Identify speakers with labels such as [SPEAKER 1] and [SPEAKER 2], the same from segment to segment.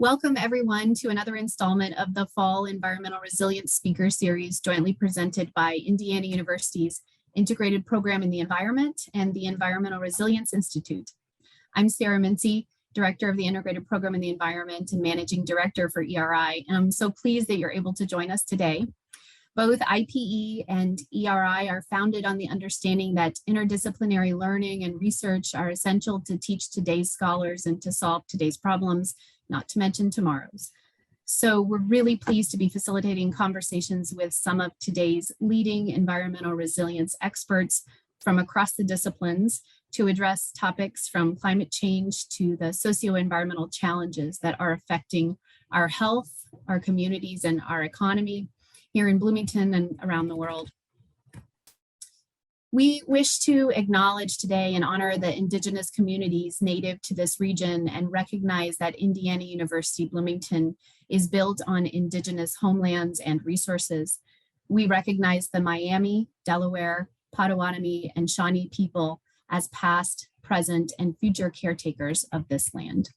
[SPEAKER 1] Welcome everyone to another installment of the Fall Environmental Resilience Speaker Series jointly presented by Indiana University's Integrated Program in the Environment and the Environmental Resilience Institute. I'm Sarah Mincy, Director of the Integrated Program in the Environment and Managing Director for ERI, and I'm so pleased that you're able to join us today. Both IPE and ERI are founded on the understanding that interdisciplinary learning and research are essential to teach today's scholars and to solve today's problems, not to mention tomorrow's. So we're really pleased to be facilitating conversations with some of today's leading environmental resilience experts from across the disciplines to address topics from climate change to the socio-environmental challenges that are affecting our health, our communities, and our economy here in Bloomington and around the world. We wish to acknowledge today and honor the Indigenous communities native to this region and recognize that Indiana University Bloomington is built on Indigenous homelands and resources. We recognize the Miami, Delaware, Potawatomi, and Shawnee people as past, present, and future caretakers of this land.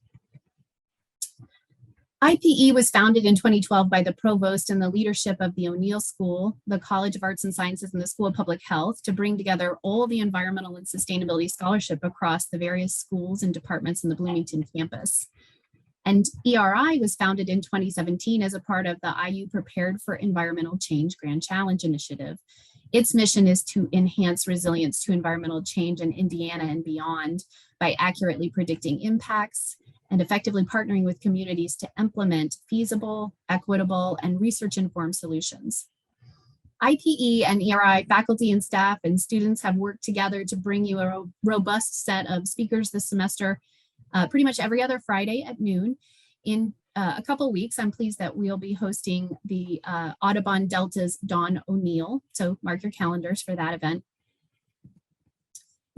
[SPEAKER 1] IPE was founded in 2012 by the provost and the leadership of the O'Neill School, the College of Arts and Sciences, and the School of Public Health to bring together all the environmental and sustainability scholarship across the various schools and departments in the Bloomington campus. And ERI was founded in 2017 as a part of the IU Prepared for Environmental Change Grand Challenge Initiative. Its mission is to enhance resilience to environmental change in Indiana and beyond by accurately predicting impacts and effectively partnering with communities to implement feasible, equitable, and research-informed solutions. IPE and ERI faculty and staff and students have worked together to bring you a robust set of speakers this semester, pretty much every other Friday at noon. In a couple of weeks, I'm pleased that we'll be hosting the Audubon Delta's Dawn O'Neill, so mark your calendars for that event.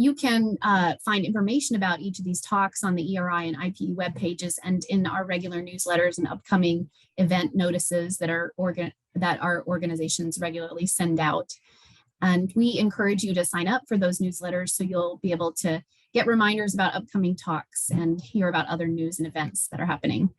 [SPEAKER 1] You can find information about each of these talks on the ERI and IPE web pages and in our regular newsletters and upcoming event notices that our organizations regularly send out. And we encourage you to sign up for those newsletters so you'll be able to get reminders about upcoming talks and hear about other news and events that are happening.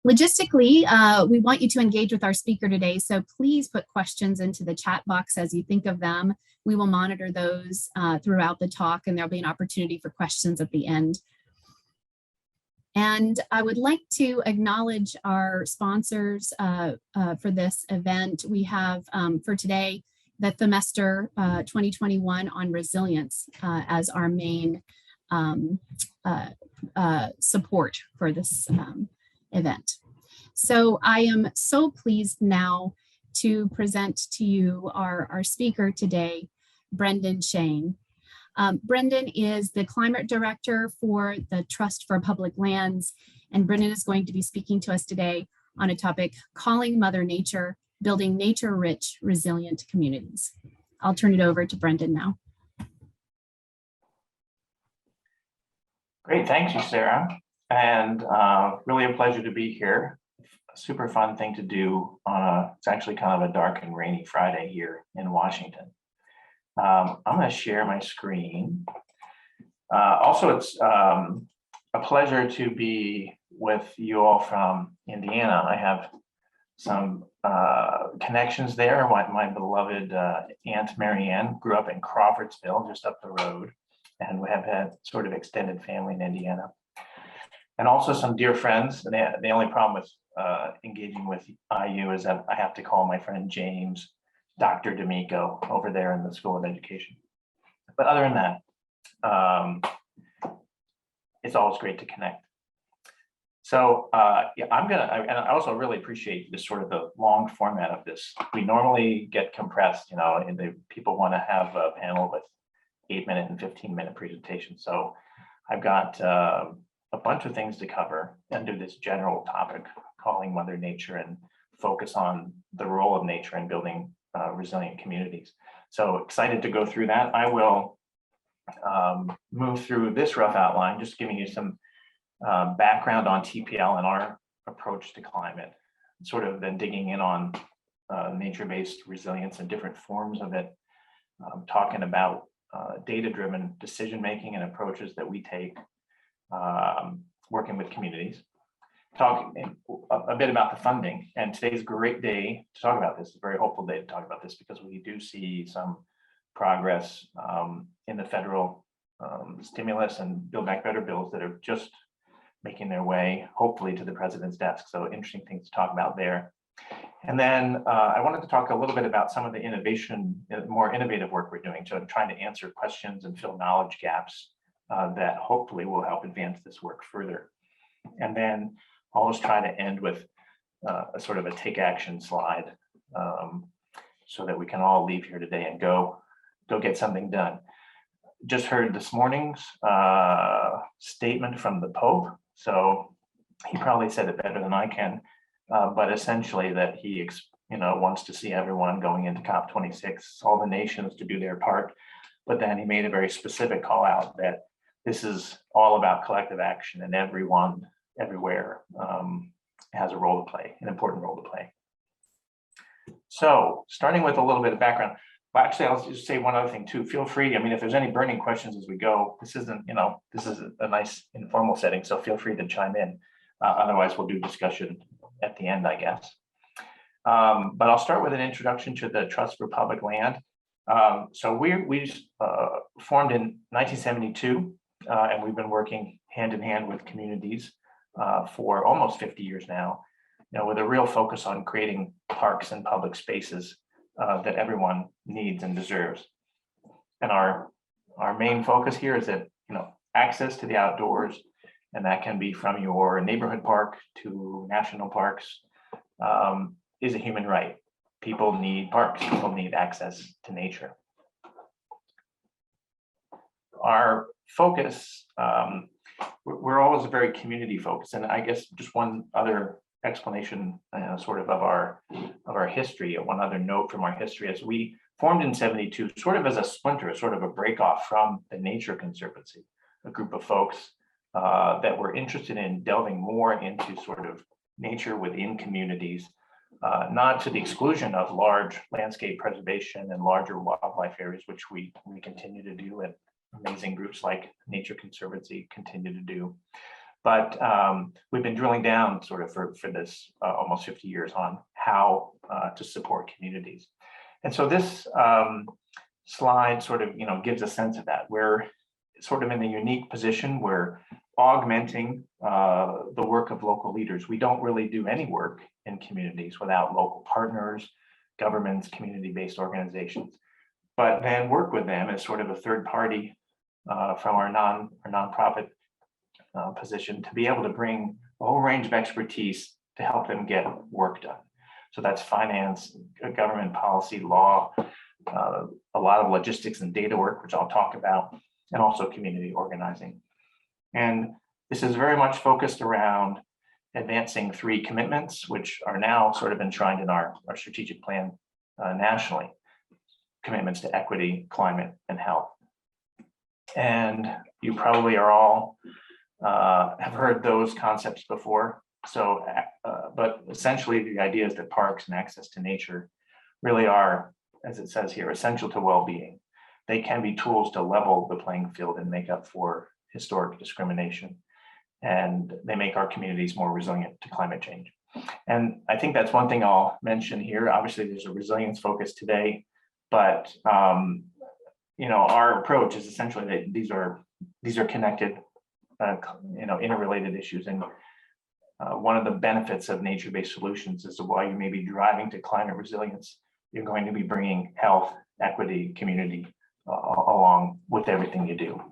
[SPEAKER 1] Logistically, we want you to engage with our speaker today, so please put questions into the chat box as you think of them. We will monitor those throughout the talk, and there'll be an opportunity for questions at the end. And I would like to acknowledge our sponsors for this event. We have for today the Themester 2021 on resilience as our main support for this event. So I am so pleased now to present to you our speaker today, Brendan Shane. Brendan is the Climate Director for the Trust for Public Lands, and Brendan is going to be speaking to us today on a topic, Calling Mother Nature, Building Nature-Rich, Resilient Communities. I'll turn it over to Brendan now.
[SPEAKER 2] Great, thank you, Sarah. And really a pleasure to be here. A super fun thing to do on it's actually kind of a dark and rainy Friday here in Washington. I'm going to share my screen. Also, it's a pleasure to be with you all from Indiana. I have some connections there. My beloved Aunt Marianne grew up in Crawfordsville, just up the road, and we have had sort of extended family in Indiana. And also some dear friends. The only problem with engaging with IU is that I have to call my friend James Dr. D'Amico over there in the School of Education. But other than that, it's always great to connect. So yeah, and I also really appreciate this sort of the long format of this. We normally get compressed, you know, and people want to have a panel with 8-minute and 15-minute presentations. So I've got a bunch of things to cover under this general topic, calling Mother Nature, and focus on the role of nature in building resilient communities. So excited to go through that. I will move through this rough outline, just giving you some background on TPL and our approach to climate, sort of then digging in on nature-based resilience and different forms of it, talking about data-driven decision-making and approaches that we take working with communities. talk a bit about the funding. And today's a great day to talk about this. It's a very hopeful day to talk about this because we do see some progress in the federal stimulus and Build Back Better bills that are just making their way, hopefully, to the president's desk. So interesting things to talk about there. And then I wanted to talk a little bit about some of the innovation, more innovative work we're doing, so trying to answer questions and fill knowledge gaps that hopefully will help advance this work further. And then I'll just try to end with a sort of a take action slide so that we can all leave here today and go get something done. Just heard this morning's statement from the Pope. So he probably said it better than I can, but essentially that he wants to see everyone going into COP26, all the nations to do their part. But then he made a very specific call out that this is all about collective action, and everyone, everywhere has a role to play, an important role to play. So starting with a little bit of background, well, actually, I'll just say one other thing too. Feel free. I mean, if there's any burning questions as we go, this isn't, this is a nice informal setting, so feel free to chime in. Otherwise, we'll do discussion at the end, I guess. But I'll start with an introduction to the Trust for Public Land. So we formed in 1972, and we've been working hand in hand with communities for almost 50 years now, with a real focus on creating parks and public spaces that everyone needs and deserves. And our main focus here is that, access to the outdoors, and that can be from your neighborhood park to national parks, is a human right. People need parks, people need access to nature. Our focus, we're always very community focused, and I guess just one other explanation sort of our history, one other note from our history, is we formed in 72 sort of as a splinter, sort of a break off from the Nature Conservancy, a group of folks that were interested in delving more into sort of nature within communities, not to the exclusion of large landscape preservation and larger wildlife areas, which we continue to do, and amazing groups like Nature Conservancy continue to do. But we've been drilling down sort of for this almost 50 years on how to support communities. And so this slide sort of, gives a sense of that. We're sort of in a unique position. We're augmenting the work of local leaders. We don't really do any work in communities without local partners, governments, community-based organizations, but then work with them as sort of a third party from our nonprofit position to be able to bring a whole range of expertise to help them get work done. So that's finance, government policy, law, a lot of logistics and data work, which I'll talk about, and also community organizing. And this is very much focused around advancing 3 commitments, which are now sort of enshrined in our strategic plan nationally: commitments to equity, climate, and health. And you probably are all have heard those concepts before. So, but essentially the idea is that parks and access to nature really are, as it says here, essential to well-being. They can be tools to level the playing field and make up for historic discrimination. And they make our communities more resilient to climate change. And I think that's one thing I'll mention here. Obviously, there's a resilience focus today, but our approach is essentially that these are connected, interrelated issues. And one of the benefits of nature-based solutions is while you may be driving to climate resilience, you're going to be bringing health, equity, community along with everything you do.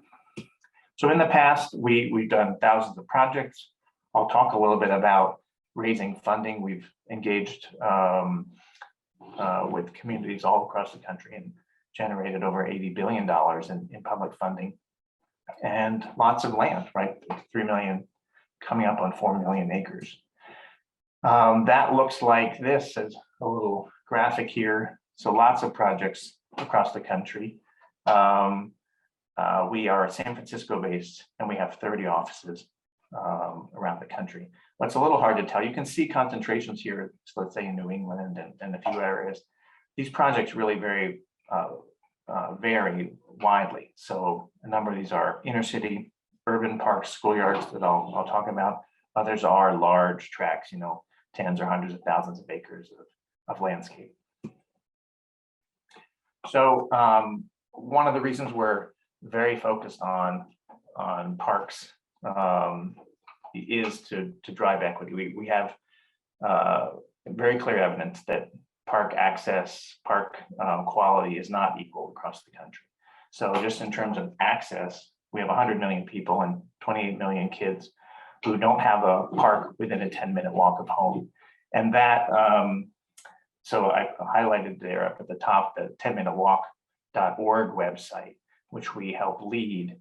[SPEAKER 2] So in the past, we've done thousands of projects. I'll talk a little bit about raising funding. We've engaged with communities all across the country and generated over $80 billion in public funding, and lots of land, right? 3 million, coming up on 4 million acres. That looks like this as a little graphic here. So lots of projects across the country. We are San Francisco based, and we have 30 offices around the country. What's a little hard to tell, you can see concentrations here, so let's say in New England and a few areas. These projects really vary widely. So a number of these are inner city, urban parks, schoolyards that I'll talk about, Others are large tracts, tens or hundreds of thousands of acres of landscape. So one of the reasons we're very focused on parks is to drive equity. We have very clear evidence that park access, park quality is not equal across the country. So just in terms of access, we have 100 million people and 28 million kids who don't have a park within a 10-minute walk of home. And that, so I highlighted there up at the top, the 10minutewalk.org website, which we help lead.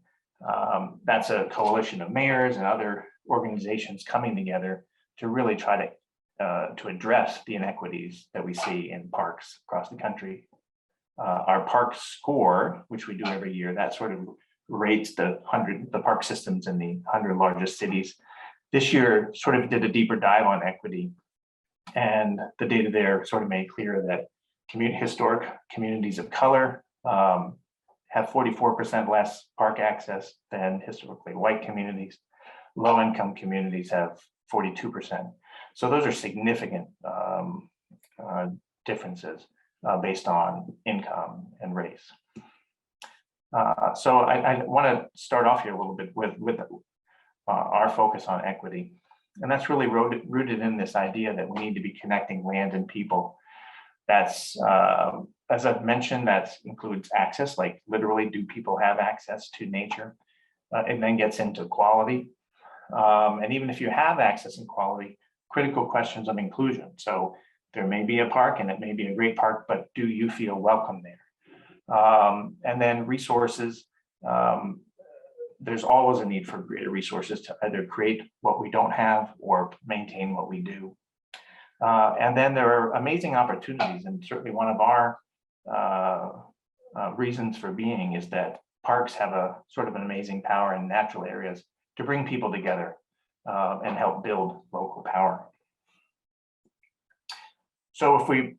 [SPEAKER 2] That's a coalition of mayors and other organizations coming together to really try to address the inequities that we see in parks across the country. Our park score, which we do every year, that sort of rates the park systems in the 100 largest cities. This year sort of did a deeper dive on equity, and the data there sort of made clear that historic communities of color have 44% less park access than historically white communities. Low-income communities have 42%. So those are significant differences based on income and race. So I want to start off here a little bit with our focus on equity. And that's really rooted in this idea that we need to be connecting land and people. That's, as I've mentioned, that includes access, like literally, do people have access to nature? It then gets into quality. And even if you have access and quality, critical questions of inclusion. So there may be a park and it may be a great park, but do you feel welcome there? And then resources. There's always a need for greater resources to either create what we don't have or maintain what we do. And then there are amazing opportunities, and certainly one of our reasons for being is that parks have a sort of an amazing power in natural areas to bring people together and help build local power. So if we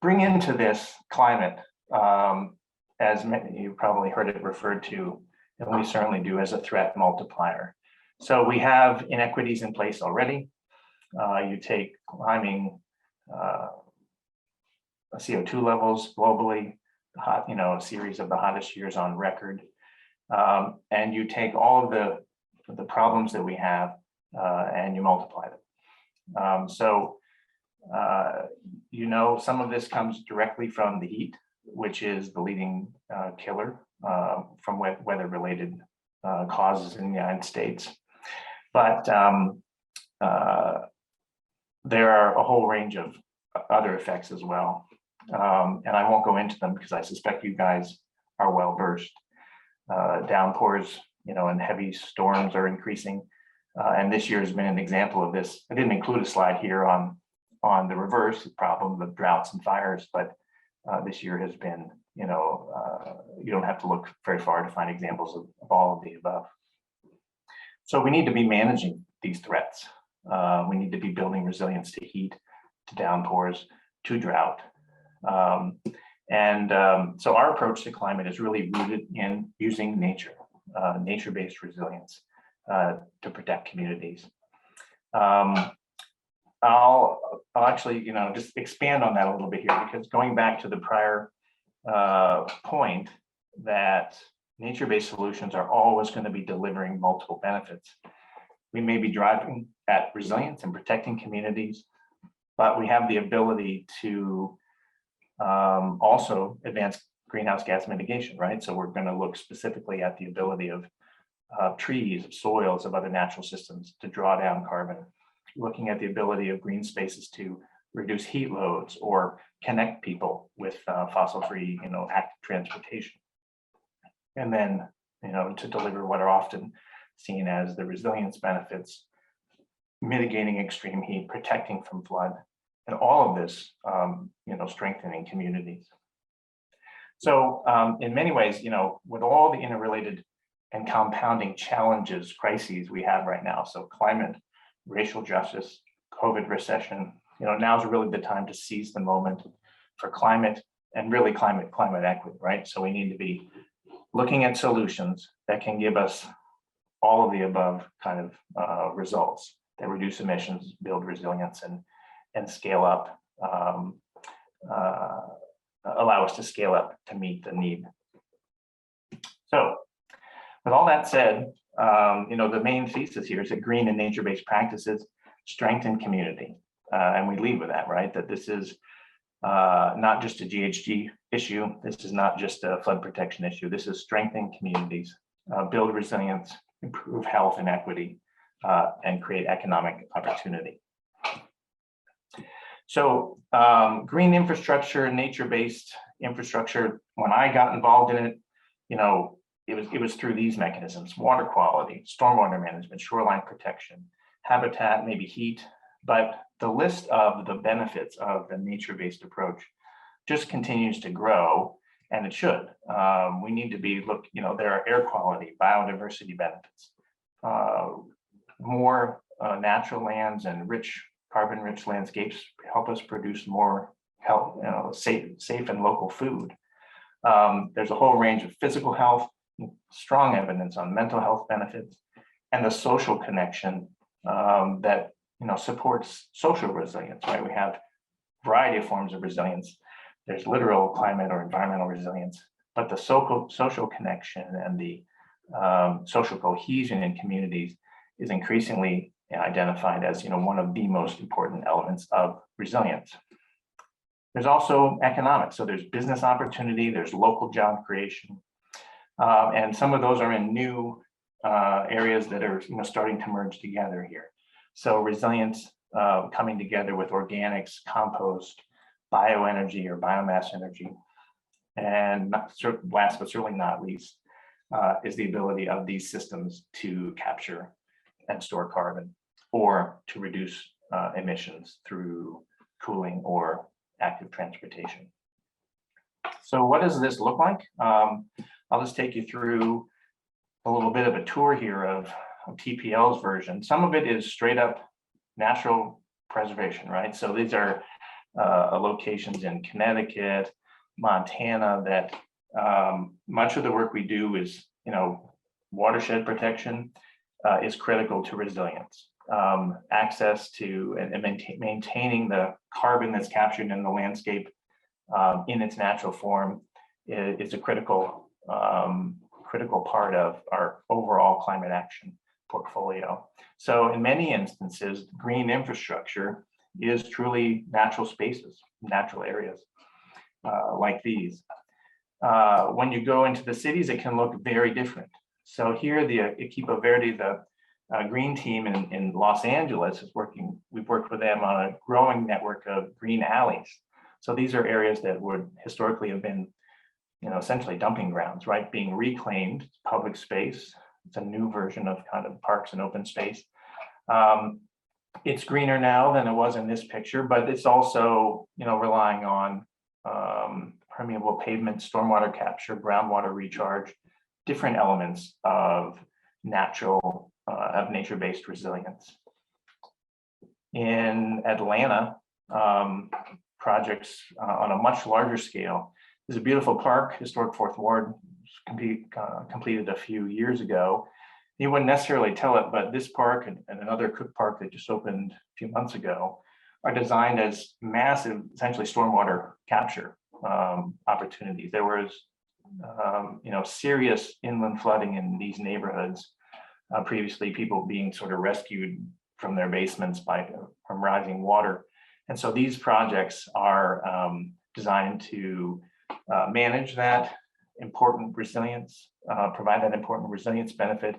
[SPEAKER 2] bring into this climate, as many, you probably heard it referred to, and we certainly do, as a threat multiplier. So we have inequities in place already. You take climbing CO2 levels globally, a series of the hottest years on record, and you take all of the problems that we have and you multiply them. Some of this comes directly from the heat, which is the leading killer from weather-related causes in the United States. But there are a whole range of other effects as well. And I won't go into them because I suspect you guys are well versed. Downpours, and heavy storms are increasing. And this year has been an example of this. I didn't include a slide here on the reverse problem of droughts and fires, but this year has been, you don't have to look very far to find examples of all of the above. So we need to be managing these threats. We need to be building resilience to heat, to downpours, to drought. So our approach to climate is really rooted in using nature, nature-based resilience to protect communities. I'll actually, just expand on that a little bit here, because going back to the prior point that nature-based solutions are always going to be delivering multiple benefits. We may be driving at resilience and protecting communities, but we have the ability to also advance greenhouse gas mitigation, right? So we're going to look specifically at the ability of trees, of soils, of other natural systems to draw down carbon, looking at the ability of green spaces to reduce heat loads or connect people with fossil-free, active transportation. And then, to deliver what are often seen as the resilience benefits, mitigating extreme heat, protecting from flood, and all of this, strengthening communities. So in many ways, with all the interrelated and compounding challenges, crises we have right now, so climate, racial justice, COVID recession, now's really the time to seize the moment for climate and really climate equity, right? So we need to be looking at solutions that can give us all of the above kind of results. that reduce emissions, build resilience, and scale up, allow us to scale up to meet the need. So with all that said, the main thesis here is that green and nature-based practices strengthen community. And we lead with that, right? That this is not just a GHG issue. This is not just a flood protection issue. This is strengthening communities, build resilience, improve health and equity, and create economic opportunity. So green infrastructure, nature-based infrastructure, when I got involved in it, it was through these mechanisms: water quality, stormwater management, shoreline protection, habitat, maybe heat. But the list of the benefits of the nature-based approach just continues to grow, and it should. We need to be there are air quality, biodiversity benefits, more natural lands and carbon-rich landscapes help us produce more health, safe and local food. There's a whole range of physical health, strong evidence on mental health benefits, and the social connection that supports social resilience, right? We have a variety of forms of resilience. There's literal climate or environmental resilience, but the social connection and the social cohesion in communities is increasingly identified as one of the most important elements of resilience. There's also economics. So there's business opportunity, there's local job creation, and some of those are in new areas that are starting to merge together here. So resilience coming together with organics, compost, bioenergy or biomass energy, and last but certainly not least is the ability of these systems to capture and store carbon or to reduce emissions through cooling or active transportation. So what does this look like? I'll just take you through a little bit of a tour here of TPL's version. Some of it is straight up natural preservation, right? So these are locations in Connecticut, Montana that much of the work we do is, watershed protection is critical to resilience. Access to and maintaining the carbon that's captured in the landscape in its natural form is a critical part of our overall climate action portfolio. So in many instances, green infrastructure is truly natural spaces, natural areas like these. When you go into the cities, it can look very different. So here, the Equipo Verde, the green team in Los Angeles is working. We've worked with them on a growing network of green alleys. So these are areas that would historically have been, essentially dumping grounds, right? Being reclaimed public space. It's a new version of kind of parks and open space. It's greener now than it was in this picture, but it's also, relying on permeable pavement, stormwater capture, groundwater recharge, different elements of nature-based resilience. In Atlanta, projects on a much larger scale. There's a beautiful park, historic Fourth Ward, completed a few years ago. You wouldn't necessarily tell it, but this park and another Cook Park that just opened a few months ago are designed as massive, essentially stormwater capture opportunities. There was, serious inland flooding in these neighborhoods. Previously, people being sort of rescued from their basements from rising water. And so these projects are designed to manage that important resilience, provide that important resilience benefit,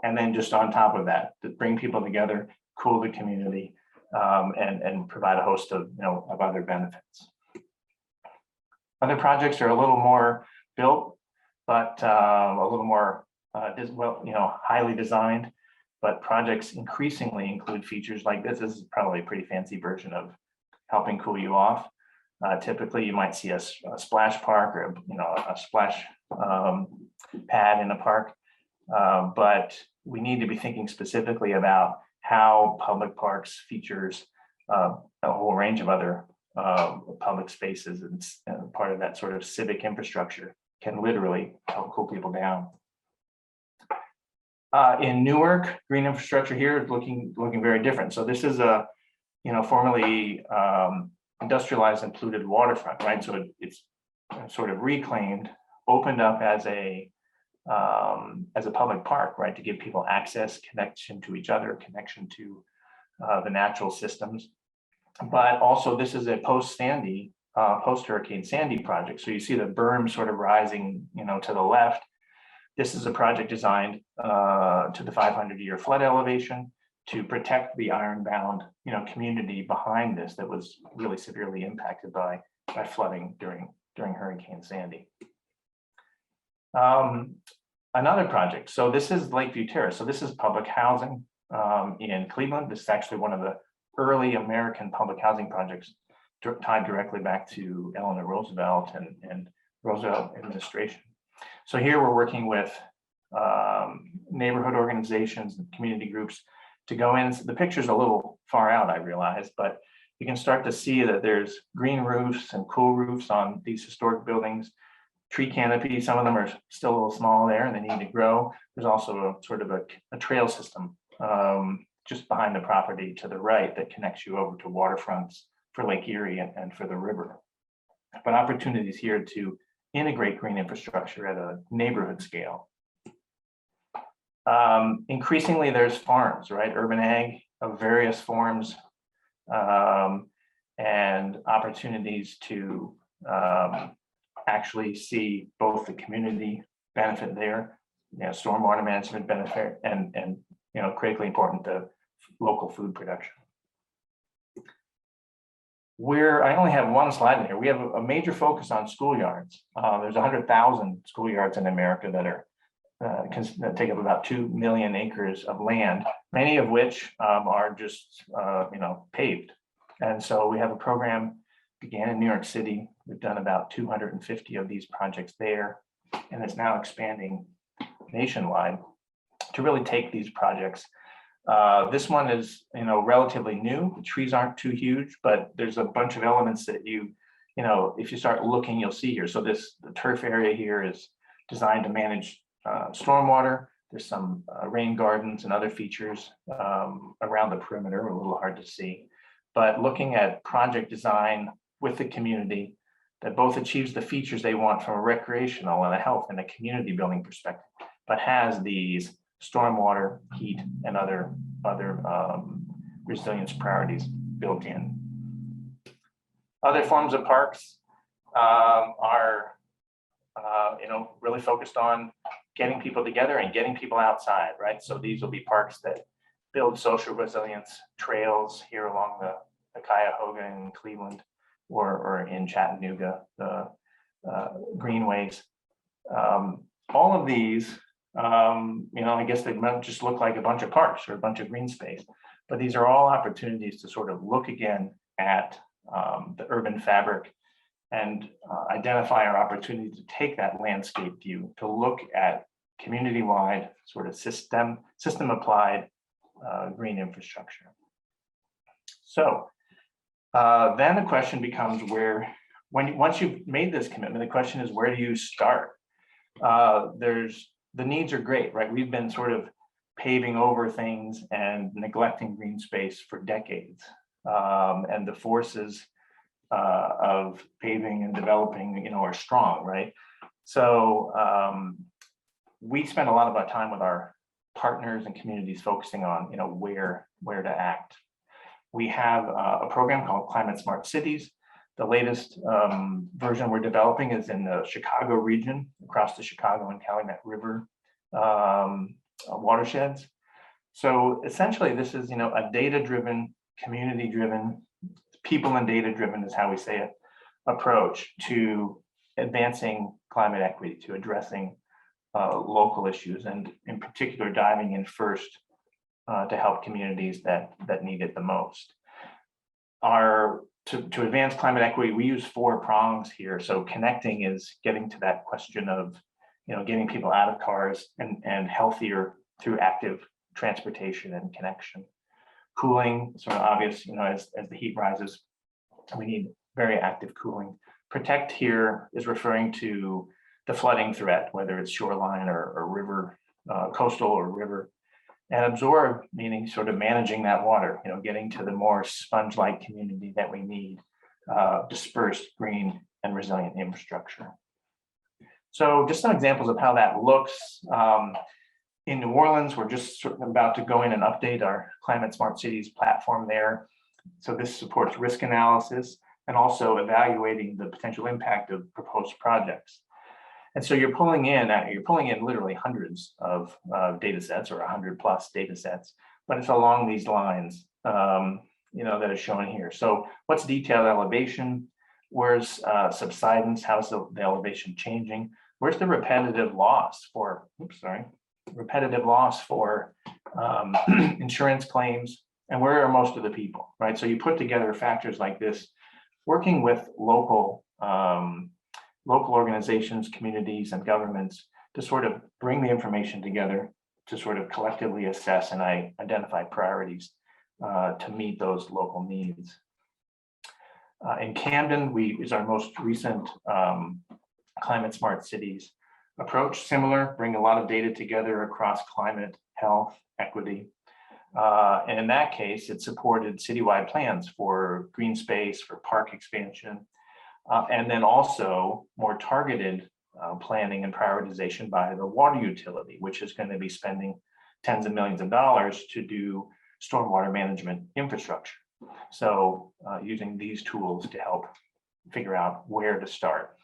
[SPEAKER 2] and then just on top of that, to bring people together, cool the community, and provide a host of of other benefits. Other projects are a little more built, but a little more highly designed. But projects increasingly include features like this. This is probably a pretty fancy version of helping cool you off. Typically, you might see a splash park or a splash pad in a park, but we need to be thinking specifically about how public parks features a whole range of other public spaces, and part of that sort of civic infrastructure can literally help cool people down. In Newark, green infrastructure here is looking very different. So this is a, formerly industrialized and polluted waterfront, right? So it's sort of reclaimed, opened up as a public park, right? To give people access, connection to each other, connection to the natural systems. But also this is a post-Hurricane Sandy project. So you see the berm sort of rising, to the left. This is a project designed to the 500-year flood elevation to protect the ironbound, community behind this that was really severely impacted by flooding during Hurricane Sandy. Another project. So this is Lakeview Terrace. So this is public housing in Cleveland. This is actually one of the early American public housing projects tied directly back to Eleanor Roosevelt and Roosevelt administration. So here we're working with neighborhood organizations and community groups to go in. The picture's a little far out, I realize, but you can start to see that there's green roofs and cool roofs on these historic buildings, tree canopy. Some of them are still a little small there and they need to grow. There's also a sort of a trail system just behind the property to the right that connects you over to waterfronts for Lake Erie and for the river. But opportunities here to integrate green infrastructure at a neighborhood scale. Increasingly, there's farms, right? Urban ag of various forms and opportunities to actually see both the community benefit there, stormwater management benefit, and critically important, the local food production. I only have one slide in here. We have a major focus on schoolyards. There's 100,000 schoolyards in America that take up about 2 million acres of land, many of which are just paved. And so we have a program began in New York City. We've done about 250 of these projects there, and it's now expanding nationwide to really take these projects. This one is, relatively new. The trees aren't too huge, but there's a bunch of elements that if you start looking, you'll see here. So the turf area here is designed to manage stormwater. There's some rain gardens and other features around the perimeter, a little hard to see. But looking at project design with the community that both achieves the features they want from a recreational and a health and a community building perspective, but has these stormwater, heat, and other resilience priorities built in. Other forms of parks are really focused on getting people together and getting people outside, right? So these will be parks that build social resilience, trails here along the Cuyahoga in Cleveland or in Chattanooga, the greenways. All of these, I guess they might just look like a bunch of parks or a bunch of green space, but these are all opportunities to sort of look again at the urban fabric and identify our opportunity to take that landscape view, to look at community-wide sort of system applied green infrastructure. So then the question becomes once you've made this commitment, the question is, where do you start? The needs are great, right? We've been sort of paving over things and neglecting green space for decades. And the forces of paving and developing, are strong, right? So we spend a lot of our time with our partners and communities focusing on, where to act. We have a program called Climate Smart Cities. The latest version we're developing is in the Chicago region, across the Chicago and Calumet River watersheds. So essentially, this is a data-driven, community-driven, people and data-driven is how we say it, approach to advancing climate equity, to addressing local issues, and in particular diving in first to help communities that need it the most. To advance climate equity, we use 4 prongs here. So connecting is getting to that question of, getting people out of cars and healthier through active transportation and connection. Cooling, sort of obvious, as the heat rises, we need very active cooling. Protect here is referring to the flooding threat, whether it's shoreline or river coastal or river, and absorb, meaning sort of managing that water, getting to the more sponge-like community that we need, dispersed, green, and resilient infrastructure. So just some examples of how that looks. In New Orleans, we're just sort of about to go in and update our Climate Smart Cities platform there. So this supports risk analysis and also evaluating the potential impact of proposed projects. And so you're pulling in literally hundreds of data sets, or 100+ data sets, but it's along these lines, that are shown here. So what's detailed elevation? Where's subsidence? How's the elevation changing? Where's the repetitive loss for insurance claims? And where are most of the people, right? So you put together factors like this, working with local organizations, communities, and governments to sort of bring the information together to sort of collectively assess and identify priorities to meet those local needs. In Camden, is our most recent Climate Smart Cities approach. Similar, bring a lot of data together across climate, health, equity. And in that case, it supported citywide plans for green space, for park expansion, and then also more targeted planning and prioritization by the water utility, which is going to be spending tens of millions of dollars to do stormwater management infrastructure. So using these tools to help figure out where to start.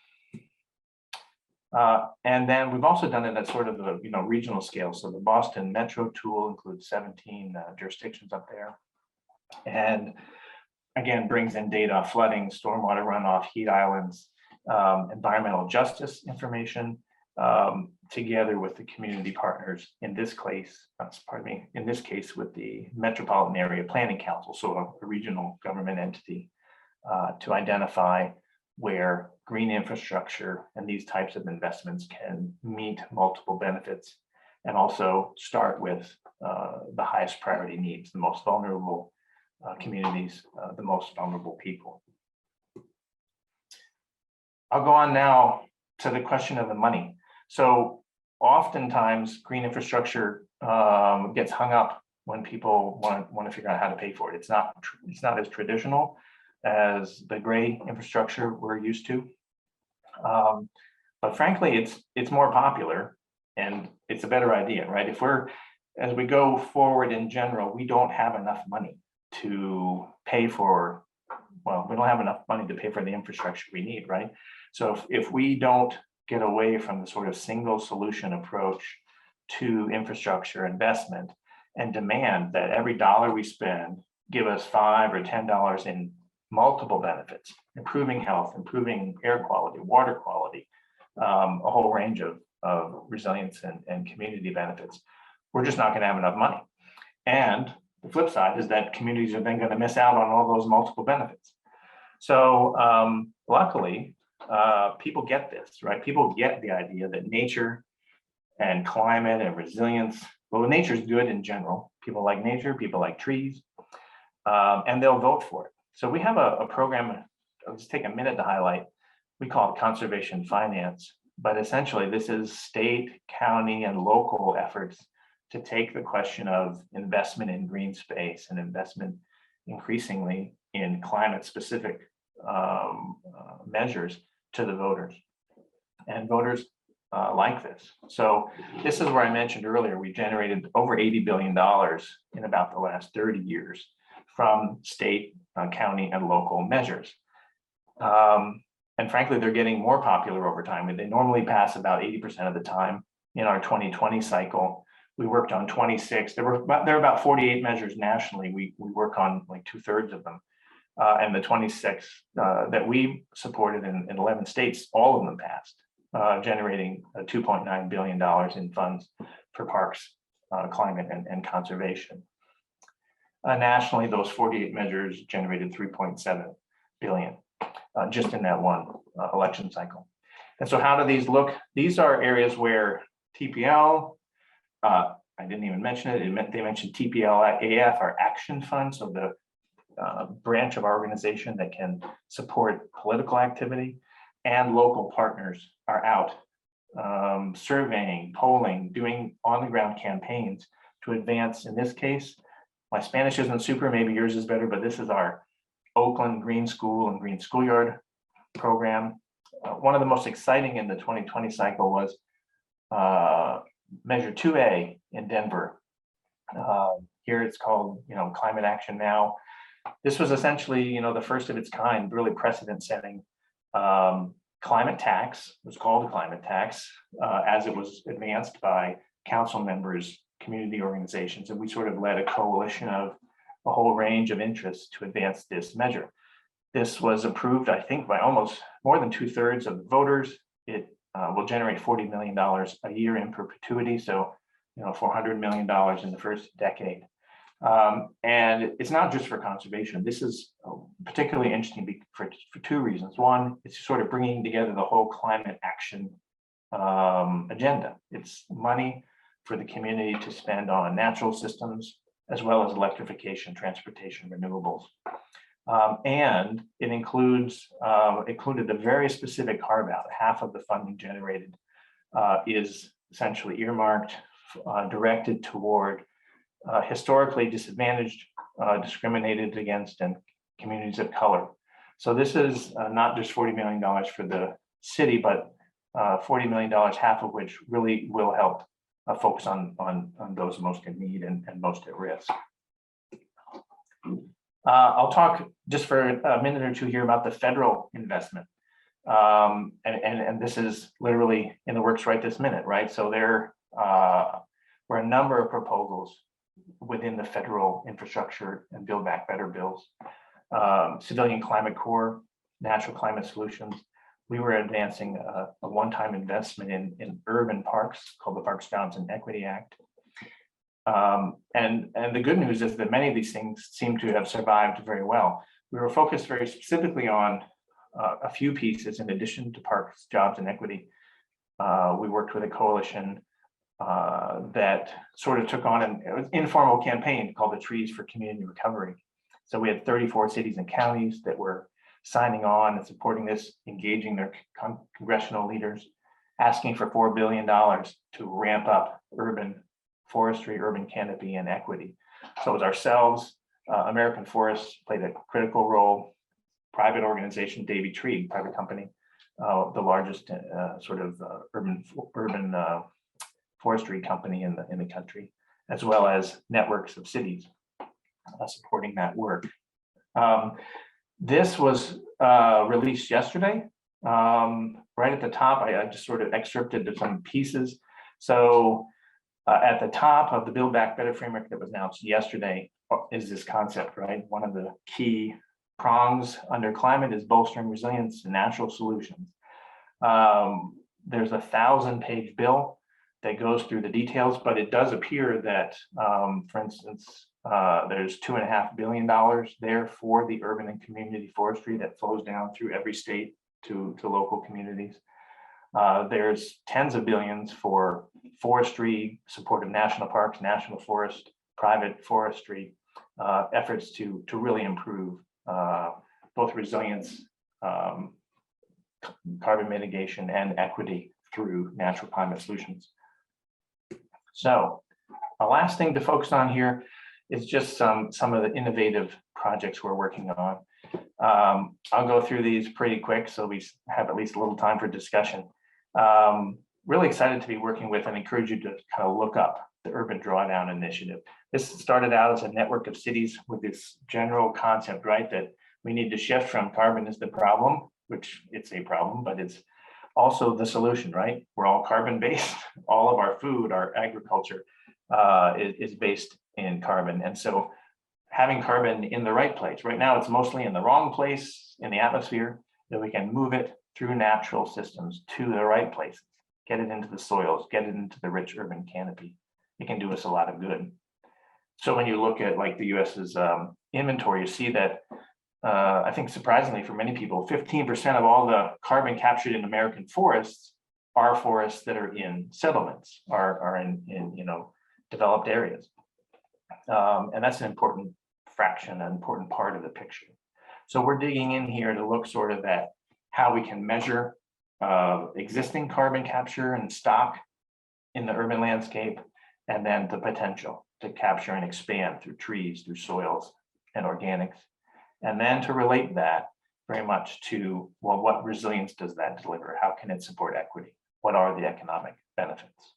[SPEAKER 2] And then we've also done it at sort of a regional scale. So the Boston Metro tool includes 17 jurisdictions up there, and again brings in data, flooding, stormwater runoff, heat islands, environmental justice information, together with the community partners. In this case, with the Metropolitan Area Planning Council, so a regional government entity, to identify where green infrastructure and these types of investments can meet multiple benefits, and also start with the highest priority needs, the most vulnerable communities, the most vulnerable people. I'll go on now to the question of the money. So oftentimes green infrastructure gets hung up when people want to figure out how to pay for it. It's not as traditional as the gray infrastructure we're used to. But frankly, it's more popular and it's a better idea, right? As we go forward in general, we don't have enough money to pay for, we don't have enough money to pay for the infrastructure we need, right? So if we don't get away from the sort of single solution approach to infrastructure investment and demand that every dollar we spend give us $5 or $10 in multiple benefits, improving health, improving air quality, water quality, a whole range of resilience and community benefits, we're just not going to have enough money. And the flip side is that communities are then going to miss out on all those multiple benefits. So luckily, people get this, right? People get the idea that nature and climate and resilience, nature is good in general. People like nature, people like trees, and they'll vote for it. So we have a program, I'll just take a minute to highlight. We call it conservation finance, but essentially this is state, county, and local efforts to take the question of investment in green space and investment increasingly in climate specific measures to the voters. And voters like this. So this is where I mentioned earlier, we generated over $80 billion in about the last 30 years from state, county, and local measures. And frankly, they're getting more popular over time. They normally pass about 80% of the time. In our 2020 cycle, we worked on 26. There are about 48 measures nationally. We work on like 2/3 of them. And the 26 that we supported in 11 states, all of them passed, generating $2.9 billion in funds for parks, climate, and conservation. Nationally, those 48 measures generated $3.7 billion just in that one election cycle. And so how do these look? These are areas where TPL, I didn't even mention it, they mentioned TPLAF, our action fund, so the branch of our organization that can support political activity, and local partners are out surveying, polling, doing on-the-ground campaigns to advance, in this case, my Spanish isn't super, maybe yours is better, but this is our Oakland Green School and Green Schoolyard program. One of the most exciting in the 2020 cycle was Measure 2A in Denver. Here it's called, Climate Action Now. This was essentially, the first of its kind, really precedent-setting climate tax. It was called a climate tax as it was advanced by council members, community organizations, and we sort of led a coalition of a whole range of interests to advance this measure. This was approved, I think, by almost more than 2/3 of the voters. It will generate $40 million a year in perpetuity, so $400 million in the first decade. And it's not just for conservation. This is particularly interesting for two reasons. One, it's sort of bringing together the whole climate action agenda. It's money for the community to spend on natural systems, as well as electrification, transportation, renewables. And it included a very specific carve out. Half of the funding generated is essentially earmarked, directed toward historically disadvantaged, discriminated against, and communities of color. So this is not just $40 million for the city, but $40 million, half of which really will help focus on those most in need and most at risk. I'll talk just for a minute or two here about the federal investment. And this is literally in the works right this minute, right? So there were a number of proposals within the federal infrastructure and Build Back Better bills. Civilian Climate Corps, Natural Climate Solutions. We were advancing a one-time investment in urban parks called the Parks, Jobs, and Equity Act. And the good news is that many of these things seem to have survived very well. We were focused very specifically on a few pieces in addition to Parks, Jobs, and Equity. We worked with a coalition that sort of took on an informal campaign called the Trees for Community Recovery. So we had 34 cities and counties that were signing on and supporting this, engaging their congressional leaders, asking for $4 billion to ramp up urban forestry, urban canopy, and equity. So it was ourselves, American Forests played a critical role, private organization, Davey Tree, private company, the largest sort of urban forestry company in the country, as well as networks of cities supporting that work. This was released yesterday. Right at the top, I just sort of excerpted some pieces. So at the top of the Build Back Better framework that was announced yesterday is this concept, right? One of the key prongs under climate is bolstering resilience and natural solutions. There's a 1,000-page bill that goes through the details, but it does appear that, for instance, there's $2.5 billion there for the urban and community forestry that flows down through every state to local communities. There's tens of billions for forestry, support of national parks, national forest, private forestry, efforts to really improve both resilience, carbon mitigation, and equity through natural climate solutions. So the last thing to focus on here is just some of the innovative projects we're working on. I'll go through these pretty quick so we have at least a little time for discussion. Really excited to be working with and encourage you to kind of look up the Urban Drawdown Initiative. This started out as a network of cities with this general concept, right, that we need to shift from carbon is the problem, which it's a problem, but it's also the solution, right? We're all carbon-based. All of our food, our agriculture is based in carbon. And so having carbon in the right place, right now it's mostly in the wrong place in the atmosphere, that we can move it through natural systems to the right places, get it into the soils, get it into the rich urban canopy. It can do us a lot of good. So when you look at like the US's inventory, you see that I think surprisingly for many people, 15% of all the carbon captured in American forests are forests that are in settlements, are in developed areas. And that's an important fraction, an important part of the picture. So we're digging in here to look sort of at how we can measure existing carbon capture and stock in the urban landscape, and then the potential to capture and expand through trees, through soils and organics. And then to relate that very much to, well, what resilience does that deliver? How can it support equity? What are the economic benefits?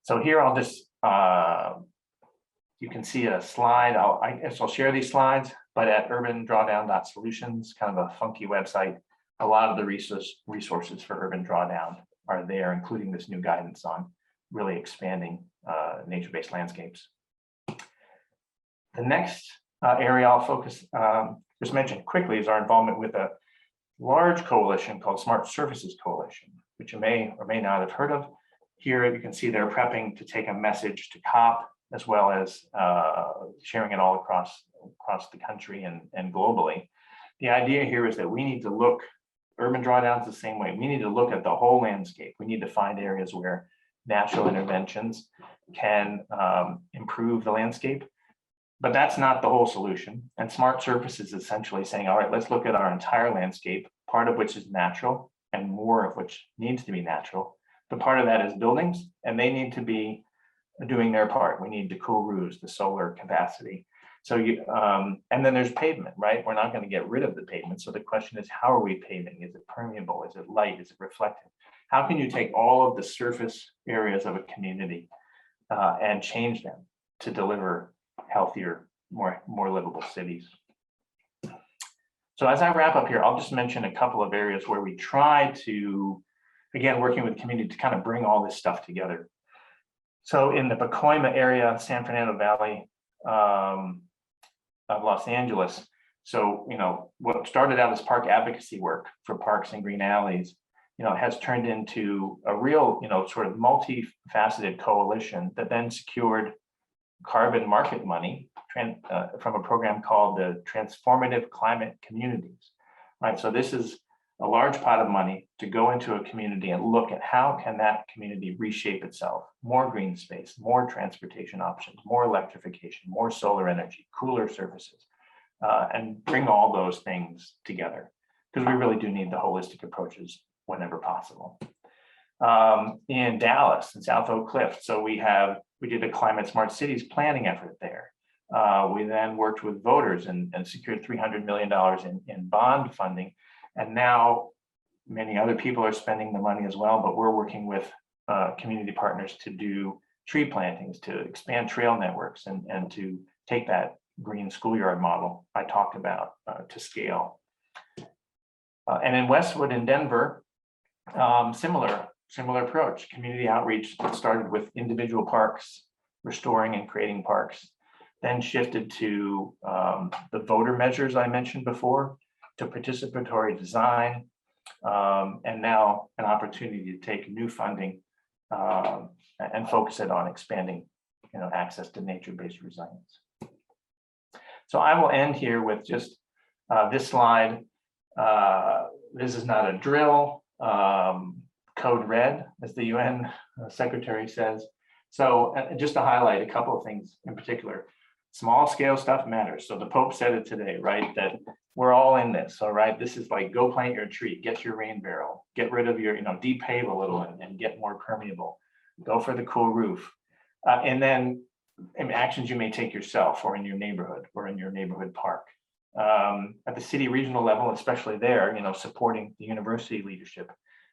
[SPEAKER 2] So here I'll just, you can see a slide. I guess I'll share these slides, but at urbandrawdown.solutions, kind of a funky website, a lot of the resources for Urban Drawdown are there, including this new guidance on really expanding nature-based landscapes. The next area I'll focus, just mention quickly, is our involvement with a large coalition called Smart Surfaces Coalition, which you may or may not have heard of. Here you can see they're prepping to take a message to COP, as well as sharing it all across the country and globally. The idea here is that we need to look, Urban Drawdown's the same way. We need to look at the whole landscape. We need to find areas where natural interventions can improve the landscape. But that's not the whole solution. And Smart Surfaces is essentially saying, all right, let's look at our entire landscape, part of which is natural and more of which needs to be natural. But part of that is buildings, and they need to be doing their part. We need the cool roofs, the solar capacity. So and then there's pavement, right? We're not going to get rid of the pavement. So the question is, how are we paving? Is it permeable? Is it light? Is it reflective? How can you take all of the surface areas of a community and change them to deliver healthier, more livable cities? So as I wrap up here, I'll just mention a couple of areas where we try to, again, working with the community to kind of bring all this stuff together. So in the Pacoima area, San Fernando Valley of Los Angeles, so, what started out as park advocacy work for parks and green alleys, has turned into a real, sort of multifaceted coalition that then secured carbon market money from a program called the Transformative Climate Communities, right? So this is a large pot of money to go into a community and look at how can that community reshape itself, more green space, more transportation options, more electrification, more solar energy, cooler surfaces, and bring all those things together, because we really do need the holistic approaches whenever possible. In Dallas and South Oak Cliff, so we did a climate smart cities planning effort there. We then worked with voters and secured $300 million in bond funding. And now many other people are spending the money as well, but we're working with community partners to do tree plantings, to expand trail networks, and to take that green schoolyard model I talked about to scale. And in Westwood in Denver, similar approach, community outreach that started with individual parks, restoring and creating parks, then shifted to the voter measures I mentioned before, to participatory design, and now an opportunity to take new funding and focus it on expanding, access to nature-based resilience. So I will end here with just this slide. This is not a drill, code red, as the UN secretary says. So just to highlight a couple of things in particular, small scale stuff matters. So the Pope said it today, right? That we're all in this. All right. This is like, go plant your tree, get your rain barrel, get rid of your, depave a little and get more permeable, go for the cool roof. And then actions you may take yourself or in your neighborhood or in your neighborhood park. At the city regional level, especially there, supporting the university leadership.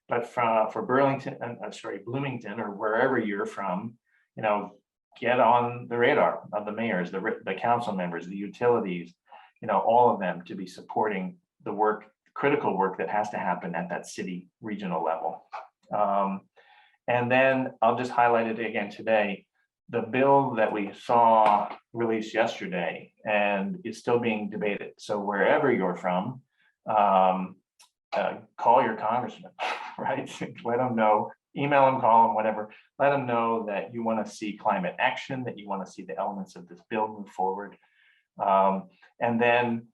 [SPEAKER 2] But for Bloomington or wherever you're from, get on the radar of the mayors, the council members, the utilities, all of them to be supporting the work, critical work that has to happen at that city regional level. And then I'll just highlight it again today. The bill that we saw released yesterday and is still being debated. So wherever you're from, call your congressman, right? Let them know, email them, call them, whatever. Let them know that you want to see climate action, that you want to see the elements of this bill move forward. And then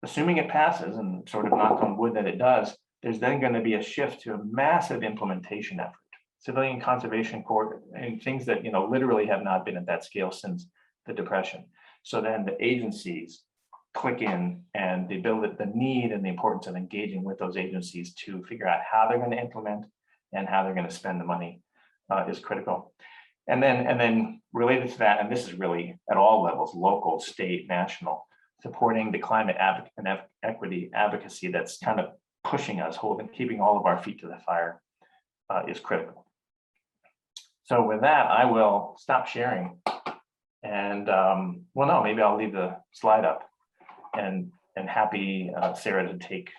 [SPEAKER 2] assuming it passes, and sort of knock on wood that it does, there's then going to be a shift to a massive implementation effort. Civilian Conservation Corps and things that literally have not been at that scale since the Depression. So then the agencies, click in, and the need and the importance of engaging with those agencies to figure out how they're going to implement and how they're going to spend the money is critical. And then related to that, and this is really at all levels, local, state, national, supporting the climate and equity advocacy that's kind of pushing us, keeping all of our feet to the fire is critical. So with that, I will stop sharing. And well, no, maybe I'll leave the slide up, and happy, Sarah, to take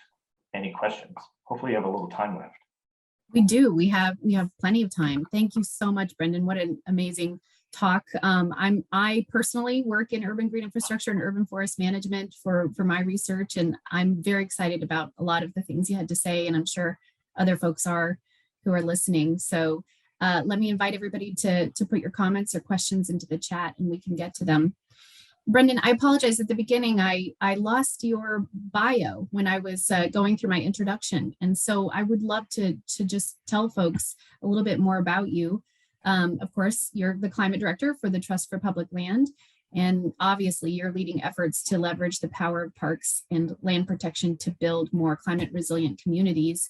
[SPEAKER 2] any questions. Hopefully you have a little time left.
[SPEAKER 1] We do. We have plenty of time. Thank you so much, Brendan. What an amazing talk. I personally work in urban green infrastructure and urban forest management for my research, and I'm very excited about a lot of the things you had to say, and I'm sure other folks are who are listening. So let me invite everybody to put your comments or questions into the chat, and we can get to them. Brendan, I apologize at the beginning. I lost your bio when I was going through my introduction. And so I would love to just tell folks a little bit more about you. Of course, you're the climate director for the Trust for Public Land. And obviously you're leading efforts to leverage the power of parks and land protection to build more climate resilient communities.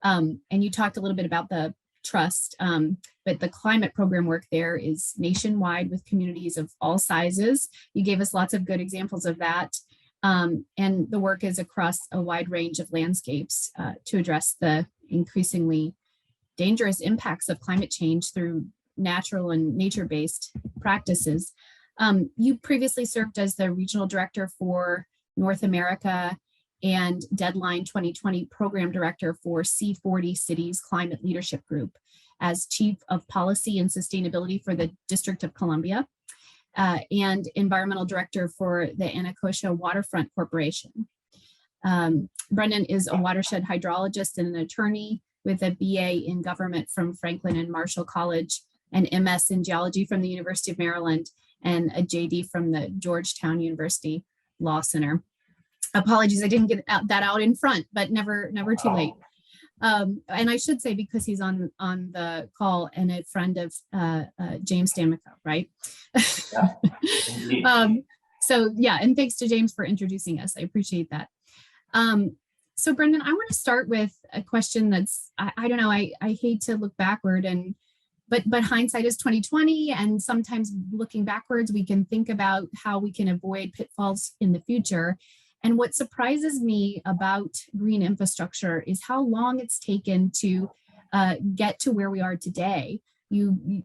[SPEAKER 1] And you talked a little bit about the Trust, but the climate program work there is nationwide with communities of all sizes. You gave us lots of good examples of that. And the work is across a wide range of landscapes to address the increasingly dangerous impacts of climate change through natural and nature-based practices. You previously served as the regional director for North America and Deadline 2020 program director for C40 Cities Climate Leadership Group as chief of policy and sustainability for the District of Columbia, and environmental director for the Anacostia Waterfront Corporation. Brendan is a watershed hydrologist and an attorney with a BA in government from Franklin and Marshall College, an MS in geology from the University of Maryland, and a JD from the Georgetown University Law Center. Apologies, I didn't get that out in front, but never too late. And I should say, because he's on the call and a friend of James D'Amico, right?
[SPEAKER 2] Yeah,
[SPEAKER 1] so yeah, and thanks to James for introducing us. I appreciate that. So Brendan, I want to start with a question that's, I don't know, I hate to look backward, but hindsight is 2020, and sometimes looking backwards, we can think about how we can avoid pitfalls in the future. And what surprises me about green infrastructure is how long it's taken to get to where we are today. You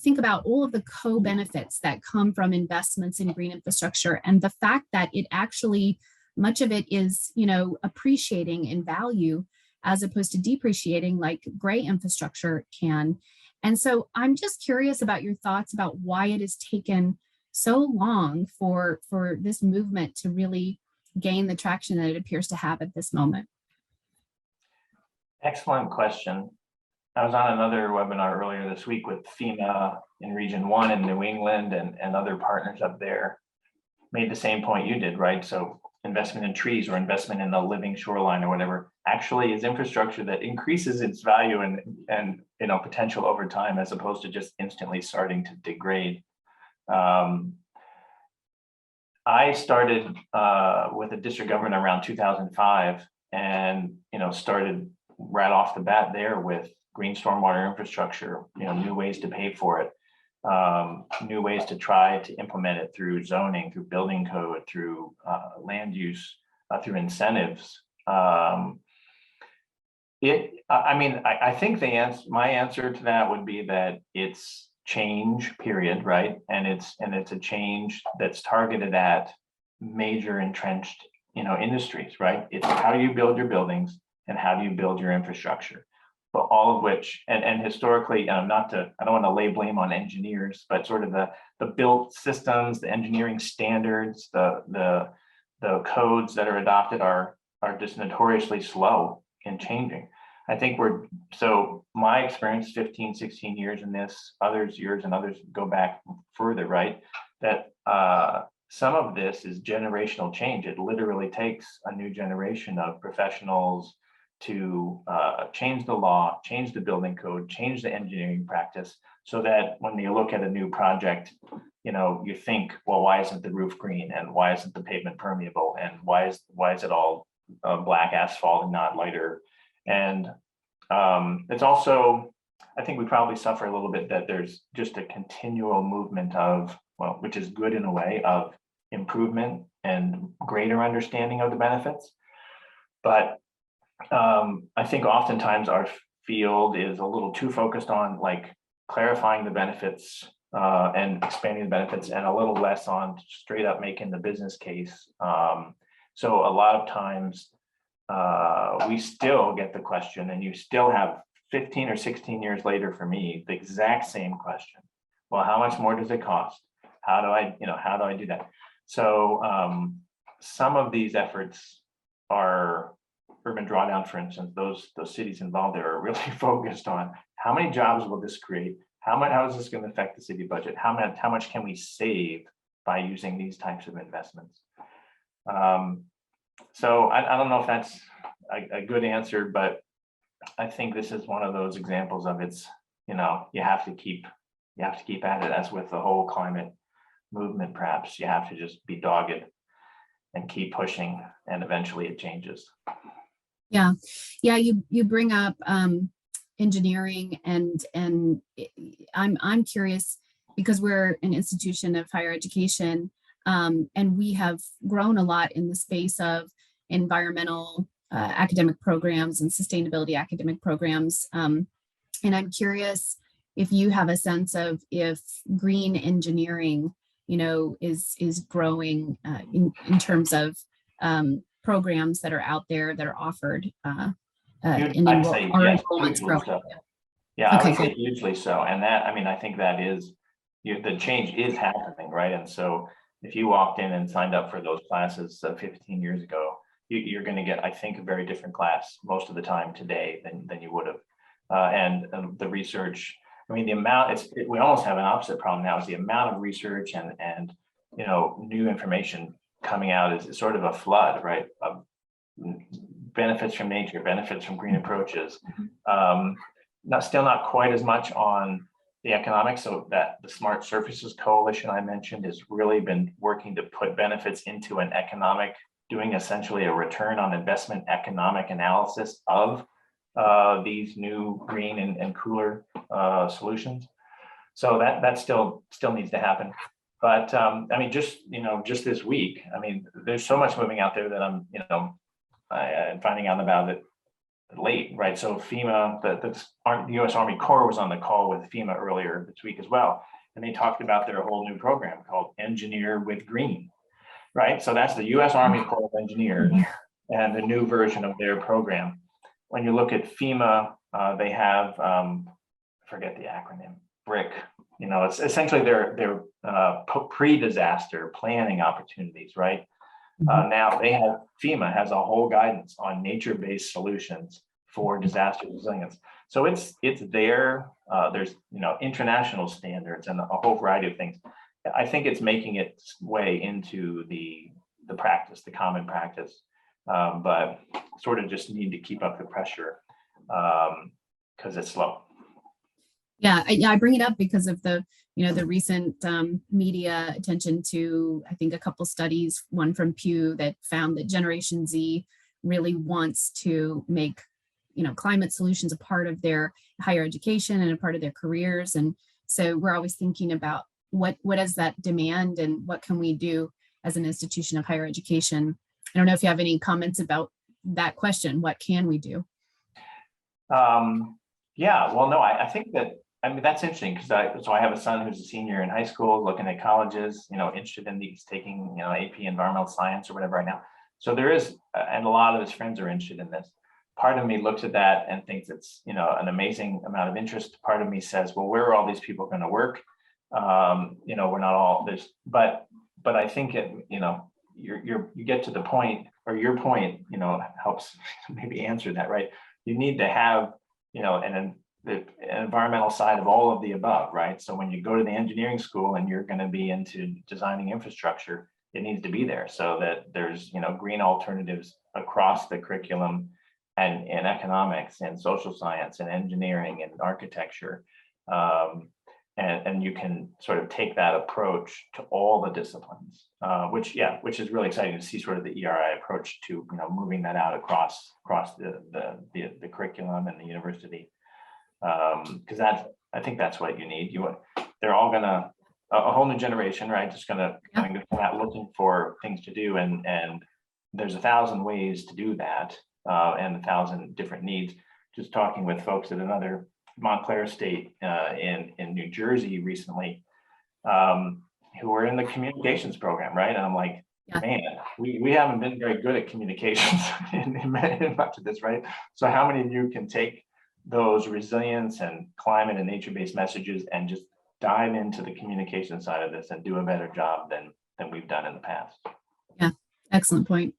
[SPEAKER 1] think about all of the co-benefits that come from investments in green infrastructure, and the fact that it actually, much of it is, appreciating in value as opposed to depreciating like gray infrastructure can. And so I'm just curious about your thoughts about why it has taken so long for this movement to really gain the traction that it appears to have at this moment.
[SPEAKER 2] Excellent question. I was on another webinar earlier this week with FEMA in Region 1 in New England and other partners up there. Made the same point you did, right? So investment in trees or investment in the living shoreline or whatever actually is infrastructure that increases its value and potential over time, as opposed to just instantly starting to degrade. I started with a district government around 2005, and started right off the bat there with green stormwater infrastructure, new ways to pay for it, new ways to try to implement it through zoning, through building code, through land use, through incentives. I think my answer to that would be that it's change, period, right? And it's a change that's targeted at major entrenched, industries, right? It's how do you build your buildings and how do you build your infrastructure? But all of which, and historically, I don't want to lay blame on engineers, but sort of the built systems, the engineering standards, the codes that are adopted are just notoriously slow in changing. I think so my experience, 15, 16 years in this, others go back further, right? That some of this is generational change. It literally takes a new generation of professionals to change the law, change the building code, change the engineering practice, so that when you look at a new project, you think, well, why isn't the roof green, and why isn't the pavement permeable, and why is it all black asphalt and not lighter? And it's also, I think we probably suffer a little bit that there's just a continual movement of, well, which is good in a way, of improvement and greater understanding of the benefits. But I think oftentimes our field is a little too focused on like clarifying the benefits and expanding the benefits, and a little less on straight up making the business case. So a lot of times we still get the question, and you still have 15 or 16 years later for me, the exact same question. Well, how much more does it cost? How do I do that? So some of these efforts are urban drawdown, for instance. Those cities involved there are really focused on how many jobs will this create? How is this going to affect the city budget? How much can we save by using these types of investments? So I don't know if that's a good answer, but I think this is one of those examples of you have to keep at it, as with the whole climate movement. Perhaps you have to just be dogged and keep pushing, and eventually it changes.
[SPEAKER 1] Yeah, you bring up engineering, and I'm curious, because we're an institution of higher education, and we have grown a lot in the space of environmental academic programs and sustainability academic programs. And I'm curious if you have a sense of if green engineering, is growing in terms of programs that are out there that are offered.
[SPEAKER 2] I'd say yes, hugely so. Yeah,
[SPEAKER 1] okay,
[SPEAKER 2] I would say hugely so. And that, I think that is, the change is happening, right? And so if you walked in and signed up for those classes 15 years ago, you're going to get, I think, a very different class most of the time today than you would have. And the research, the amount, we almost have an opposite problem now, is the amount of research and new information coming out is sort of a flood, right? Of benefits from nature, benefits from green approaches. Still not quite as much on the economics, so that the Smart Surfaces Coalition I mentioned has really been working to put benefits into an economic, doing essentially a return on investment economic analysis of these new green and cooler solutions. So that still needs to happen. But just this week, there's so much moving out there that I'm finding out about it late, right? So FEMA, the U.S. Army Corps was on the call with FEMA earlier this week as well, and they talked about their whole new program called Engineer with Green, right? So that's the U.S. Army Corps of Engineers and the new version of their program. When you look at FEMA, they have, I forget the acronym, BRIC. It's essentially their pre-disaster planning opportunities, right? Now FEMA has a whole guidance on nature-based solutions for disaster resilience. So it's there. There's international standards and a whole variety of things. I think it's making its way into the practice, the common practice, but sort of just need to keep up the pressure because it's slow.
[SPEAKER 1] Yeah, I bring it up because of the recent media attention to, I think, a couple studies, one from Pew that found that Generation Z really wants to make, climate solutions a part of their higher education and a part of their careers. And so we're always thinking about what is that demand and what can we do as an institution of higher education. I don't know if you have any comments about that question. What can we do?
[SPEAKER 2] Yeah, well, no, I think that, that's interesting because I have a son who's a senior in high school looking at colleges, interested in these, taking, AP environmental science or whatever right now. So there is, and a lot of his friends are interested in this. Part of me looks at that and thinks it's, an amazing amount of interest. Part of me says, well, where are all these people going to work? We're not all this, but I think it, you get to the point, or your point, helps maybe answer that, right? You need to have, the environmental side of all of the above, right? So when you go to the engineering school and you're going to be into designing infrastructure, it needs to be there so that there's, green alternatives across the curriculum and in economics and social science and engineering and architecture. and you can sort of take that approach to all the disciplines, which is really exciting to see sort of the ERI approach to moving that out across the curriculum and the university, because I think that's what you need. They're all gonna a whole new generation, right? Just gonna kind of go out looking for things to do, and there's 1,000 ways to do that, and 1,000 different needs. Just talking with folks at another Montclair State in New Jersey recently, who were in the communications program, right? And I'm like, man, we haven't been very good at communications in much of this, right? So how many of you can take those resilience and climate and nature-based messages and just dive into the communication side of this and do a better job than we've done in the past?
[SPEAKER 1] Yeah, excellent point.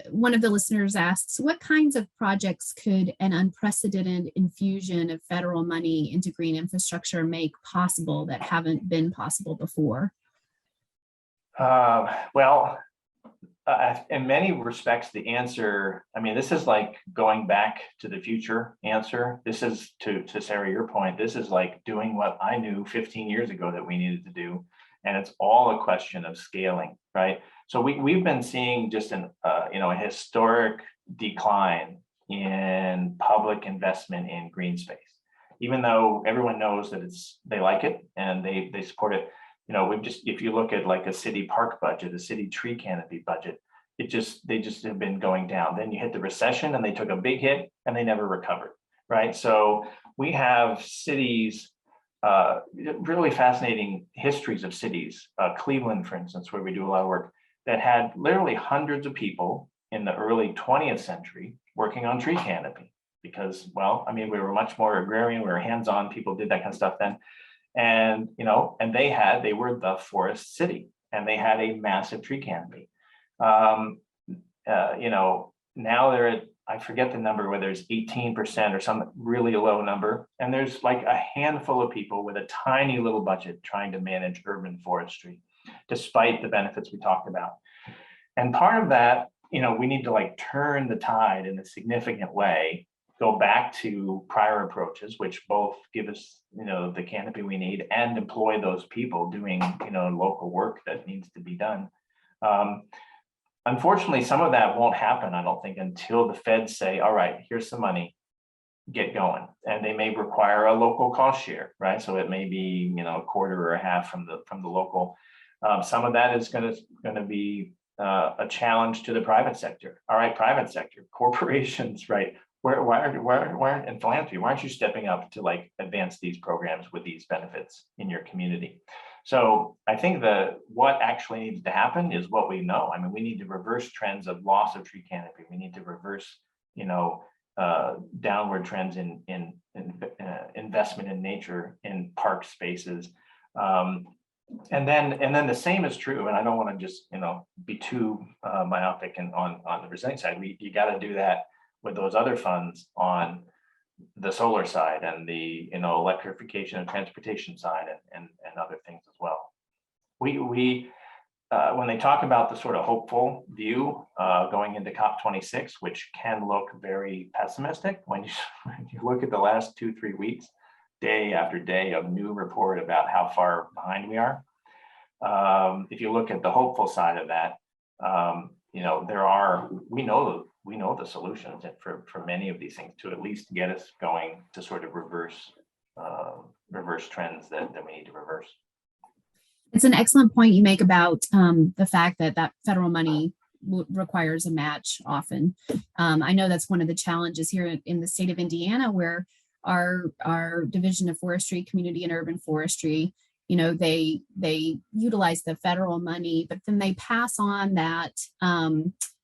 [SPEAKER 1] One of the listeners asks, what kinds of projects could an unprecedented infusion of federal money into green infrastructure make possible that haven't been possible before?
[SPEAKER 2] Well, in many respects, the answer, I mean, this is like going back to the future answer. This is, to Sarah, your point, this is like doing what I knew 15 years ago that we needed to do. And it's all a question of scaling, right? So we've been seeing just a historic decline in public investment in green space, even though everyone knows that they like it and they support it. If you look at like a city park budget, a city tree canopy budget, they just have been going down. Then you hit the recession and they took a big hit and they never recovered, right? So we have cities, really fascinating histories of cities. Cleveland, for instance, where we do a lot of work, that had literally hundreds of people in the early 20th century working on tree canopy because, well, I mean, we were much more agrarian, we were hands-on, people did that kind of stuff then. And, and they were the forest city and they had a massive tree canopy. Now they're at, I forget the number, whether it's 18% or some really low number. And there's like a handful of people with a tiny little budget trying to manage urban forestry, despite the benefits we talked about. And part of that, we need to like turn the tide in a significant way, go back to prior approaches, which both give us, the canopy we need and employ those people doing, local work that needs to be done. Unfortunately, some of that won't happen, I don't think, until the feds say, all right, here's some money, get going. And they may require a local cost share, right? So it may be, a quarter or a half from the local. Some of that is going to be a challenge to the private sector. All right, private sector, corporations, right? Why in philanthropy, why aren't you stepping up to like advance these programs with these benefits in your community? So I think what actually needs to happen is what we know. I mean, we need to reverse trends of loss of tree canopy. We need to reverse, downward trends in investment in nature, in park spaces. And then the same is true. And I don't want to just, be too myopic and on the resilience side. You got to do that with those other funds on the solar side and the electrification and transportation side and other things as well. We when they talk about the sort of hopeful view going into COP26, which can look very pessimistic when you look at the last 2-3 weeks, day after day of new report about how far behind we are. If you look at the hopeful side of that, we know the solutions for many of these things to at least get us going to sort of reverse trends that we need to reverse.
[SPEAKER 1] It's an excellent point you make about the fact that federal money requires a match often. I know that's one of the challenges here in the state of Indiana, where our Division of Forestry, Community and Urban Forestry, they utilize the federal money, but then they pass on that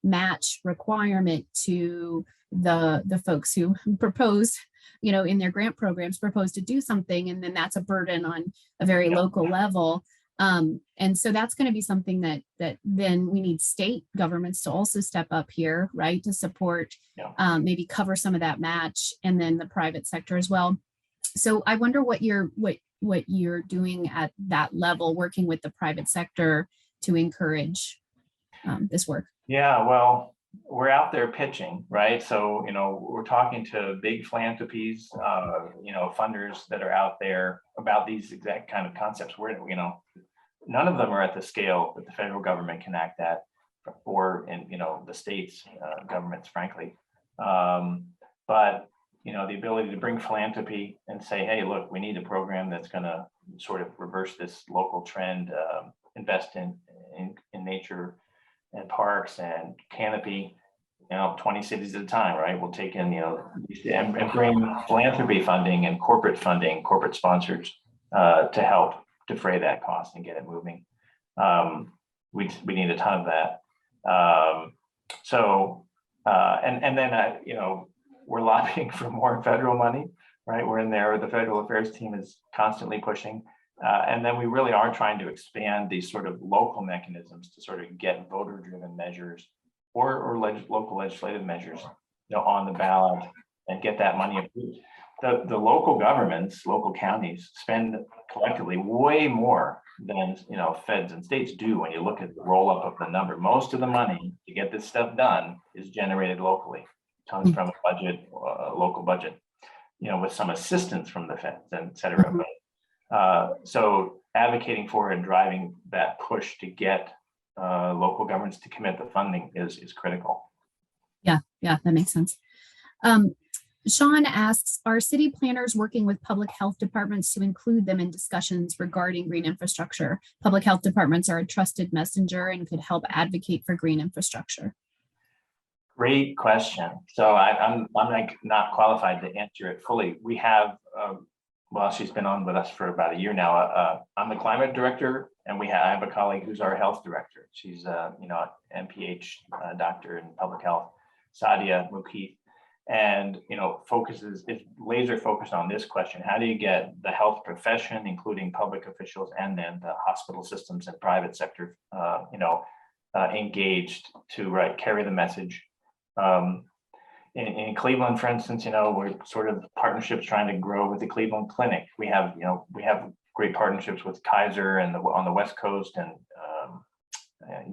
[SPEAKER 1] match requirement to the folks who propose, in their grant programs, propose to do something, and then that's a burden on a very local level. And so that's going to be something that then we need state governments to also step up here, right, to support, maybe cover some of that match, and then the private sector as well. So I wonder what you're doing at that level, working with the private sector to encourage this work.
[SPEAKER 2] Yeah, well, we're out there pitching, right? So, we're talking to big philanthropies, funders that are out there about these exact kind of concepts where, none of them are at the scale that the federal government can act at, or in, the states, governments, frankly. But, the ability to bring philanthropy and say, hey, look, we need a program that's going to sort of reverse this local trend, invest in nature and parks and canopy, 20 cities at a time, right? We'll take in, and bring philanthropy funding and corporate funding, corporate sponsors to help defray that cost and get it moving. We need a ton of that. And then, we're lobbying for more federal money, right? We're in there, the federal affairs team is constantly pushing. And then we really are trying to expand these sort of local mechanisms to sort of get voter-driven measures or local legislative measures, on the ballot and get that money approved. The local governments, local counties spend collectively way more than feds and states do when you look at the roll up of the number. Most of the money to get this stuff done is generated locally, comes from a budget, local budget, with some assistance from the feds, et cetera. So advocating for and driving that push to get local governments to commit the funding is critical.
[SPEAKER 1] Yeah, that makes sense. Sean asks, are city planners working with public health departments to include them in discussions regarding green infrastructure? Public health departments are a trusted messenger and could help advocate for green infrastructure.
[SPEAKER 2] Great question. So I'm like not qualified to answer it fully. We have, she's been on with us for about a year now. I'm the climate director, and I have a colleague who's our health director. She's MPH doctor in public health, Sadia Mukeeth, and is laser focused on this question: how do you get the health profession, including public officials, and then the hospital systems and private sector, engaged to carry the message. In Cleveland, for instance, we're sort of partnerships trying to grow with the Cleveland Clinic. We have great partnerships with Kaiser and on the West Coast, and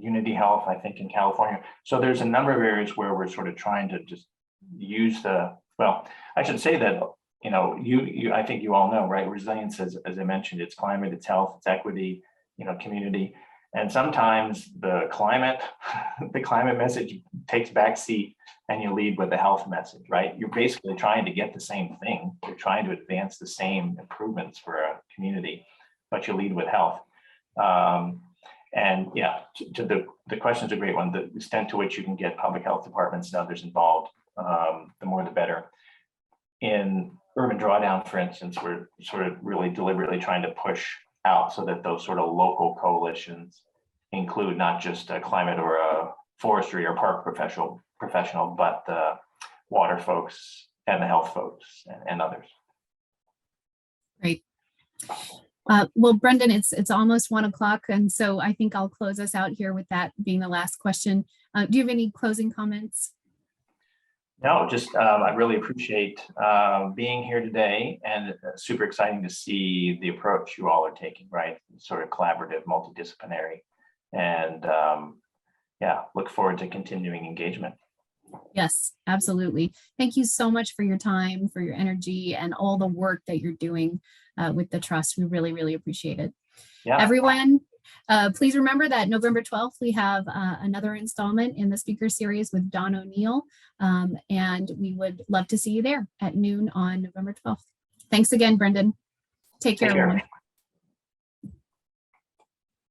[SPEAKER 2] Unity Health, I think, in California. So there's a number of areas where we're sort of trying to just use I should say that, I think you all know, right? Resilience, as I mentioned, it's climate, it's health, it's equity, community. And sometimes the climate message takes backseat and you lead with the health message, right? You're basically trying to get the same thing. You're trying to advance the same improvements for a community, but you lead with health. And yeah, the question's a great one. The extent to which you can get public health departments and others involved, the more the better. In urban drawdown, for instance, we're sort of really deliberately trying to push out so that those sort of local coalitions include not just a climate or a forestry or park professional, but the water folks and the health folks and others.
[SPEAKER 1] Great. Well, Brendan, it's almost 1 o'clock, and so I think I'll close us out here with that being the last question. Do you have any closing comments?
[SPEAKER 2] No, just I really appreciate being here today, and super exciting to see the approach you all are taking, right? Sort of collaborative, multidisciplinary, and look forward to continuing engagement.
[SPEAKER 1] Yes, absolutely. Thank you so much for your time, for your energy, and all the work that you're doing with the Trust. We really, really appreciate it. Yeah. Everyone, please remember that November 12th, we have another installment in the speaker series with Don O'Neill, and we would love to see you there at noon on November 12th. Thanks again, Brendan. Take care, everyone.